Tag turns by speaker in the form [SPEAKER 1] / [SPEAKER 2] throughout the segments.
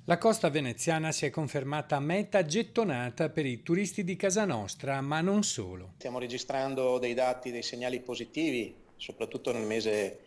[SPEAKER 1] La costa veneziana si è confermata meta gettonata per i turisti di casa nostra, ma non solo.
[SPEAKER 2] Stiamo registrando dei dati, dei segnali positivi, soprattutto nel mese,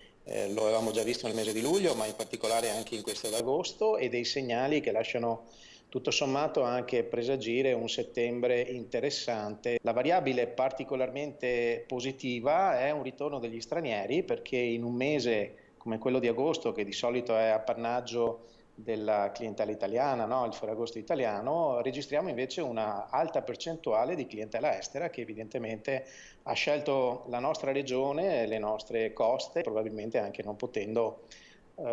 [SPEAKER 2] lo avevamo già visto nel mese di luglio, ma in particolare anche in questo d'agosto, e dei segnali che lasciano tutto sommato anche presagire un settembre interessante. La variabile particolarmente positiva è un ritorno degli stranieri, perché in un mese come quello di agosto, che di solito è appannaggio della clientela italiana, no? Il Ferragosto italiano, registriamo invece una alta percentuale di clientela estera che evidentemente ha scelto la nostra regione, le nostre coste, probabilmente anche non potendo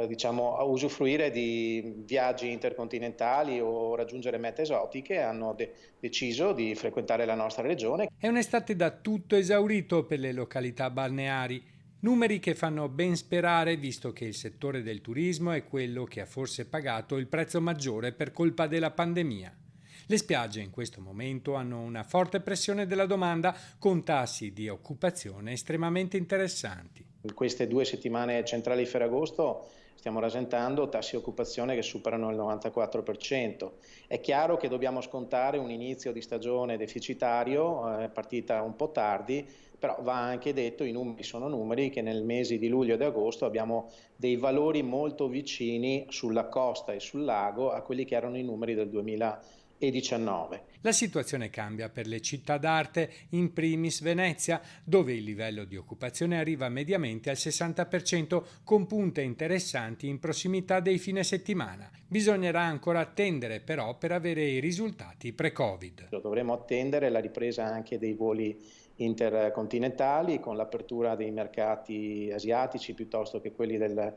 [SPEAKER 2] diciamo, usufruire di viaggi intercontinentali o raggiungere mete esotiche, hanno deciso di frequentare la nostra regione.
[SPEAKER 1] È un'estate da tutto esaurito per le località balneari, numeri che fanno ben sperare visto che il settore del turismo è quello che ha forse pagato il prezzo maggiore per colpa della pandemia. Le spiagge in questo momento hanno una forte pressione della domanda con tassi di occupazione estremamente interessanti.
[SPEAKER 2] In queste 2 settimane centrali di Ferragosto stiamo rasentando tassi di occupazione che superano il 94%. È chiaro che dobbiamo scontare un inizio di stagione deficitario, partita un po' tardi, però va anche detto, i numeri sono numeri, che nel mese di luglio ed agosto abbiamo dei valori molto vicini sulla costa e sul lago a quelli che erano i numeri del 2019.
[SPEAKER 1] La situazione cambia per le città d'arte, in primis Venezia, dove il livello di occupazione arriva mediamente al 60%, con punte interessanti in prossimità dei fine settimana. Bisognerà ancora attendere però per avere i risultati pre-Covid.
[SPEAKER 2] Dovremo attendere la ripresa anche dei voli intercontinentali con l'apertura dei mercati asiatici piuttosto che quelli del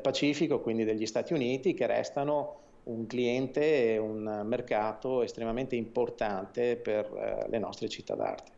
[SPEAKER 2] Pacifico, quindi degli Stati Uniti, che restano un cliente e un mercato estremamente importante per le nostre città d'arte.